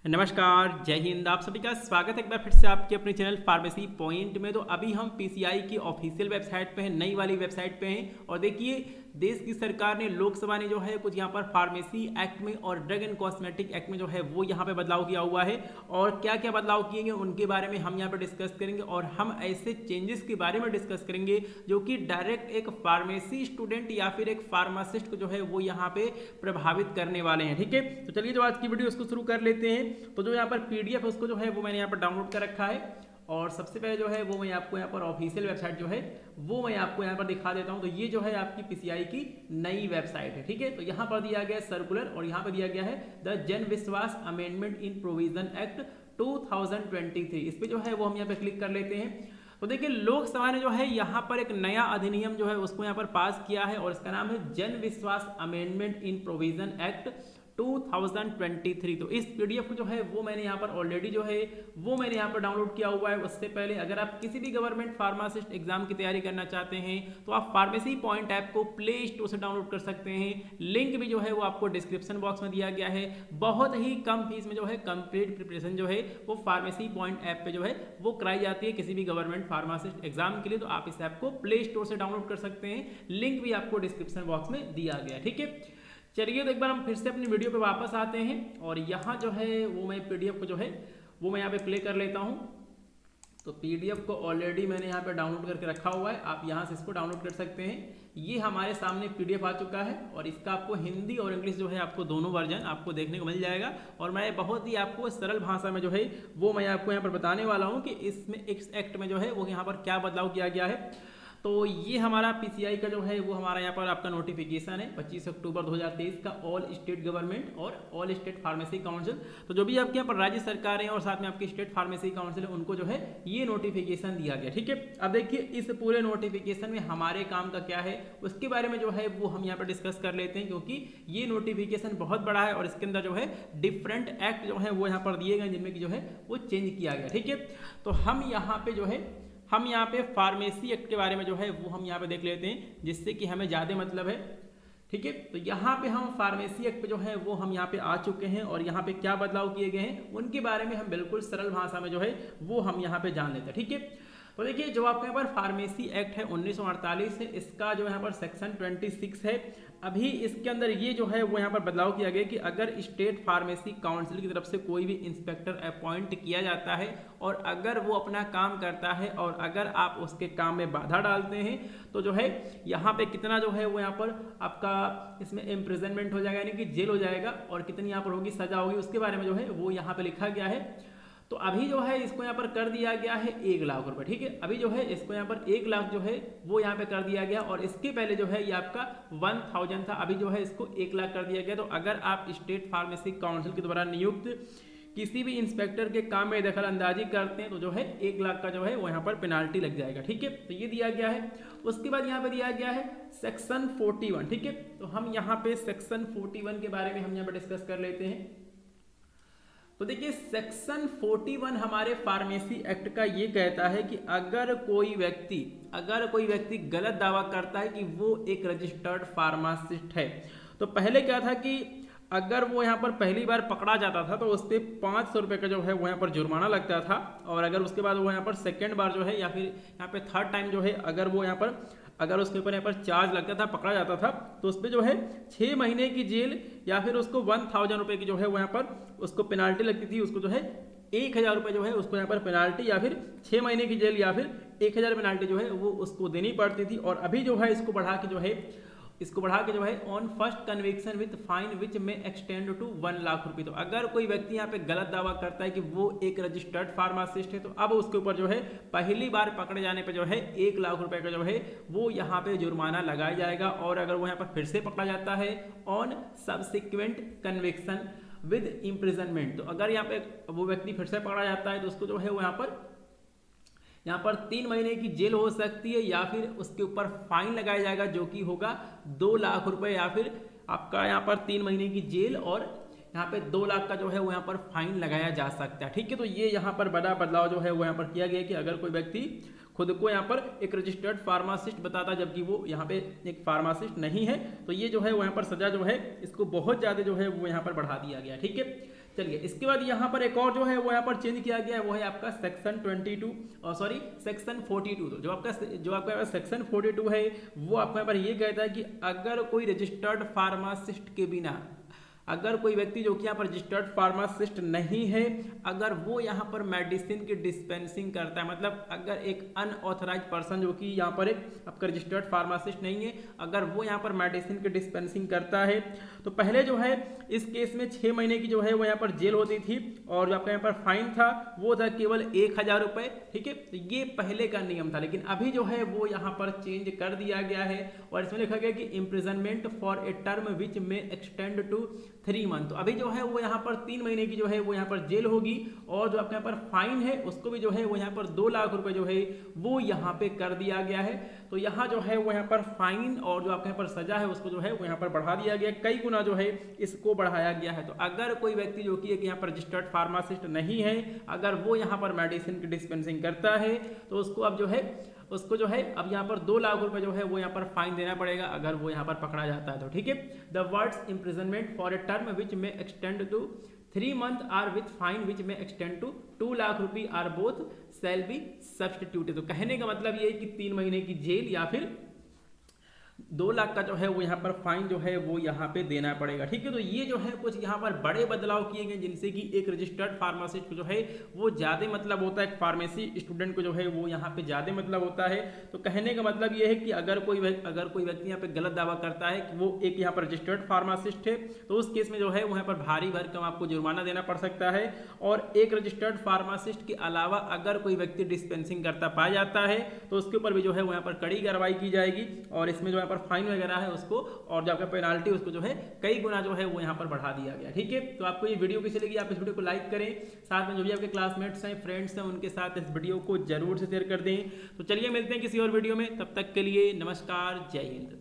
नमस्कार, जय हिंद। आप सभी का स्वागत है एक बार फिर से आपके अपने चैनल फार्मेसी पॉइंट में। तो अभी हम पीसीआई की ऑफिशियल वेबसाइट पे हैं, नई वाली वेबसाइट पे हैं। और देखिए, देश की सरकार ने, लोकसभा ने जो है कुछ यहाँ पर फार्मेसी एक्ट में और ड्रग एंड कॉस्मेटिक एक्ट में जो है वो यहाँ पे बदलाव किया हुआ है। और क्या क्या बदलाव किए गए उनके बारे में हम यहाँ पर डिस्कस करेंगे। और हम ऐसे चेंजेस के बारे में डिस्कस करेंगे जो कि डायरेक्ट एक फार्मेसी स्टूडेंट या फिर एक फार्मासिस्ट को जो है वो यहाँ पे प्रभावित करने वाले हैं। ठीक है, तो चलिए जो आज की वीडियो उसको शुरू कर लेते हैं। तो जो यहाँ पर पीडीएफ उसको जो है वो मैंने यहाँ पर डाउनलोड कर रखा है। और सबसे पहले जो है वो मैं आपको यहाँ पर ऑफिशियल वेबसाइट जो है वो मैं आपको यहाँ पर दिखा देता हूँ। तो ये जो है आपकी पीसीआई की नई वेबसाइट है। ठीक है, तो यहाँ पर दिया गया है सर्कुलर और यहाँ पर दिया गया है द जन विश्वास अमेंडमेंट इन प्रोविजन एक्ट 2023। इस पे जो है वो हम यहाँ पे क्लिक कर लेते हैं। तो देखिए, लोकसभा ने जो है यहाँ पर एक नया अधिनियम जो है उसको यहाँ पर पास किया है और इसका नाम है जन विश्वास अमेंडमेंट इन प्रोविजन एक्ट 2023। तो इस पीडीएफ को जो है वो मैंने यहाँ पर ऑलरेडी जो है वो मैंने यहाँ पर डाउनलोड किया हुआ है। उससे पहले अगर आप किसी भी गवर्नमेंट फार्मासिस्ट एग्जाम की तैयारी करना चाहते हैं तो आप फार्मेसी पॉइंट ऐप को प्ले स्टोर से डाउनलोड कर सकते हैं। लिंक भी जो है वो आपको डिस्क्रिप्शन बॉक्स में दिया गया है। बहुत ही कम फीस में जो है कंप्लीट प्रिपरेशन जो है वो फार्मेसी पॉइंट ऐप पे जो है वो कराई जाती है किसी भी गवर्नमेंट फार्मासिस्ट एग्जाम के लिए। तो आप इस ऐप को प्ले स्टोर से डाउनलोड कर सकते हैं। लिंक भी आपको डिस्क्रिप्शन बॉक्स में दिया गया है। ठीक है, चलिए तो एक बार हम फिर से अपनी वीडियो पे वापस आते हैं और यहाँ जो है वो मैं पीडीएफ को जो है वो मैं यहाँ पे प्ले कर लेता हूँ। तो पीडीएफ को ऑलरेडी मैंने यहाँ पे डाउनलोड करके रखा हुआ है, आप यहाँ से इसको डाउनलोड कर सकते हैं। ये हमारे सामने पीडीएफ आ चुका है और इसका आपको हिंदी और इंग्लिश जो है आपको दोनों वर्जन आपको देखने को मिल जाएगा। और मैं बहुत ही आपको सरल भाषा में जो है वो मैं आपको यहाँ पर बताने वाला हूँ कि इसमें इस एक्ट में जो है वो यहाँ पर क्या बदलाव किया गया है। तो ये हमारा पीसीआई का जो है वो हमारा यहाँ पर आपका नोटिफिकेशन है 25 अक्टूबर 2023 का ऑल स्टेट गवर्नमेंट और ऑल स्टेट फार्मेसी काउंसिल। तो जो भी आपके यहाँ पर राज्य सरकार है और साथ में आपकी स्टेट फार्मेसी काउंसिल है उनको जो है ये नोटिफिकेशन दिया गया। ठीक है, अब देखिए इस पूरे नोटिफिकेशन में हमारे काम का क्या है उसके बारे में जो है वो हम यहाँ पर डिस्कस कर लेते हैं, क्योंकि ये नोटिफिकेशन बहुत बड़ा है और इसके अंदर जो है डिफरेंट एक्ट जो है वो यहाँ पर दिए गए जिनमें कि जो है वो चेंज किया गया। ठीक है, तो हम यहाँ पे फार्मेसी एक्ट के बारे में जो है वो हम यहाँ पे देख लेते हैं जिससे कि हमें ज़्यादा मतलब है। ठीक है, तो यहाँ पे हम फार्मेसी एक्ट पे जो है वो हम यहाँ पे आ चुके हैं और यहाँ पे क्या बदलाव किए गए हैं उनके बारे में हम बिल्कुल सरल भाषा में जो है वो हम यहाँ पे जान लेते हैं। ठीक है, तो देखिए जो आपके यहाँ पर फार्मेसी एक्ट है 1948 है, इसका जो यहाँ पर सेक्शन 26 है। अभी इसके अंदर ये जो है वो यहाँ पर बदलाव किया गया कि अगर स्टेट फार्मेसी काउंसिल की तरफ से कोई भी इंस्पेक्टर अपॉइंट किया जाता है और अगर वो अपना काम करता है और अगर आप उसके काम में बाधा डालते हैं तो जो है यहाँ पे कितना जो है वो यहाँ पर आपका इसमें इम्प्रिजनमेंट हो जाएगा, यानी कि जेल हो जाएगा, और कितनी यहाँ पर होगी सजा होगी उसके बारे में जो है वो यहाँ पे लिखा गया है। तो अभी जो है इसको यहाँ पर कर दिया गया है 1 लाख रुपए। ठीक है, अभी जो है इसको यहाँ पर 1 लाख जो है वो यहाँ पे कर दिया गया और इसके पहले जो है ये आपका 1000 था, अभी जो है इसको 1 लाख कर दिया गया। तो अगर आप स्टेट फार्मेसी काउंसिल के द्वारा नियुक्त किसी भी इंस्पेक्टर के काम में दखल अंदाजी करते हैं तो जो है 1 लाख का जो है वो यहाँ पर पेनाल्टी लग जाएगा। ठीक है, तो ये दिया गया है। उसके बाद यहाँ पे दिया गया है सेक्शन 41। ठीक है, तो हम यहाँ पे सेक्शन 41 के बारे में हम यहाँ पे डिस्कस कर लेते हैं। तो देखिए सेक्शन 41 हमारे फार्मेसी एक्ट का ये कहता है कि अगर कोई व्यक्ति गलत दावा करता है कि वो एक रजिस्टर्ड फार्मासिस्ट है, तो पहले क्या था कि अगर वो यहाँ पर पहली बार पकड़ा जाता था तो उस पर 500 रुपये का जो है वो यहाँ पर जुर्माना लगता था। और अगर उसके बाद वो यहाँ पर सेकेंड बार जो है या फिर यहाँ पे थर्ड टाइम जो है अगर उसके ऊपर यहाँ पर चार्ज लगता था, पकड़ा जाता था, तो उस पर जो है 6 महीने की जेल या फिर उसको 1000 रुपये की जो है वो यहाँ पर उसको पेनाल्टी लगती थी। उसको जो है 1000 रुपये जो है उसको यहाँ पर पेनाल्टी या फिर 6 महीने की जेल या फिर 1000 पेनाल्टी जो है वो उसको देनी पड़ती थी। और अभी जो है इसको बढ़ा के जो है on first conviction with fine which may extend to 1 lakh रुपये। तो अगर कोई व्यक्ति यहाँ पे गलत दावा करता है कि वो एक रजिस्टर्ड फार्मासिस्ट है तो अब उसके ऊपर जो है पहली बार पकड़े जाने पे जो है 1 लाख रुपए का जो है वो यहाँ पे जुर्माना लगाया जाएगा। और अगर वो यहाँ पर फिर से पकड़ा जाता है on subsequent conviction with imprisonment, तो अगर यहाँ पे वो व्यक्ति फिर से पकड़ा जाता है तो उसको जो है वो यहाँ पर 3 महीने की जेल हो सकती है या फिर उसके ऊपर फाइन लगाया जाएगा जो कि होगा 2 लाख रुपए, या फिर आपका यहाँ पर 3 महीने की जेल और यहाँ पे 2 लाख का जो है वो यहाँ पर फाइन लगाया जा सकता है। ठीक है, तो ये यहाँ पर बड़ा बदलाव जो है वो यहाँ पर किया गया कि अगर कोई व्यक्ति खुद को यहाँ पर एक रजिस्टर्ड फार्मासिस्ट बताता जबकि वो यहाँ पे एक फार्मासिस्ट नहीं है तो ये जो है वो यहाँ पर सजा जो है इसको बहुत ज़्यादा जो है वो यहाँ पर बढ़ा दिया गया। ठीक है, चलिए इसके बाद यहाँ पर एक और जो है वो यहाँ पर चेंज किया गया है, वो है आपका सेक्शन 22 और सॉरी सेक्शन 42। तो जो आपका सेक्शन 42 है वो आपको यहाँ पर ये कहता है कि अगर कोई रजिस्टर्ड फार्मासिस्ट के बिना, अगर कोई व्यक्ति जो कि यहाँ पर रजिस्टर्ड फार्मासिस्ट नहीं है, अगर वो यहाँ पर मेडिसिन की डिस्पेंसिंग करता है, मतलब अगर एक अनऑथराइज पर्सन जो कि यहाँ पर एक आपका रजिस्टर्ड फार्मासिस्ट नहीं है, अगर वो यहाँ पर मेडिसिन की डिस्पेंसिंग करता है, तो पहले जो है इस केस में 6 महीने की जो है वो यहाँ पर जेल होती थी और जो आपका यहाँ पर फाइन था वो था केवल 1000 रुपये। ठीक है, तो ये पहले का नियम था, लेकिन अभी जो है वो यहाँ पर चेंज कर दिया गया है और इसमें लिखा गया कि imprisonment for a term which may extend to 3 month. तो अभी जो है वो यहाँ पर 3 महीने की जो है वो यहाँ पर जेल होगी और जो आपके यहाँ पर फाइन है उसको भी जो है वो यहाँ पर 2 लाख रुपए जो है वो यहाँ पे कर दिया गया है। तो यहाँ जो है वो यहाँ पर फाइन और जो आपके यहाँ पर सजा है उसको जो है वो यहाँ पर बढ़ा दिया गया, कई गुना जो है इसको बढ़ाया गया है। तो अगर कोई व्यक्ति जो कि एक यहाँ पर रजिस्टर्ड फार्मासिस्ट नहीं है, अगर वो यहाँ पर मेडिसिन की डिस्पेंसिंग करता है तो उसको अब जो है अब यहाँ पर 2 लाख रुपए जो है वो यहाँ पर फाइन देना पड़ेगा अगर वो यहाँ पर पकड़ा जाता है तो। ठीक है, the words imprisonment for a term which may extend to 3 month or with fine which may extend to 2 lakh रुपये or both shall be substituted. तो कहने का मतलब ये है कि 3 महीने की जेल या फिर 2 लाख का जो है वो यहाँ पर फाइन जो है वो यहाँ पे देना पड़ेगा। ठीक है, तो ये जो है कुछ यहाँ पर बड़े बदलाव किए गए जिनसे कि एक रजिस्टर्ड फार्मासिस्ट को जो है वो ज़्यादा मतलब होता है, एक फार्मेसी स्टूडेंट को जो है वो यहाँ पे ज़्यादा मतलब होता है। तो कहने का मतलब ये है कि अगर कोई व्यक्ति यहाँ पे गलत दावा करता है कि वो एक यहाँ पर रजिस्टर्ड फार्मासिस्ट है तो उस केस में जो है वहाँ पर भारी भरकम आपको जुर्माना देना पड़ सकता है। और एक रजिस्टर्ड फार्मासिस्ट के अलावा अगर कोई व्यक्ति डिस्पेंसिंग करता पाया जाता है तो उसके ऊपर भी जो है वहाँ पर कड़ी कार्रवाई की जाएगी और इसमें जो पर फाइन वगैरह है उसको और जो आपका पेनाल्टी उसको जो है कई गुना जो है वो यहाँ पर बढ़ा दिया गया। ठीक है, तो आपको ये वीडियो कैसी लगी, आप इस वीडियो को लाइक करें, साथ में जो भी आपके क्लासमेट्स हैं, फ्रेंड्स हैं, उनके साथ इस वीडियो को जरूर से शेयर कर दें। तो चलिए मिलते हैं किसी और वीडियो में, तब तक के लिए नमस्कार, जय हिंद।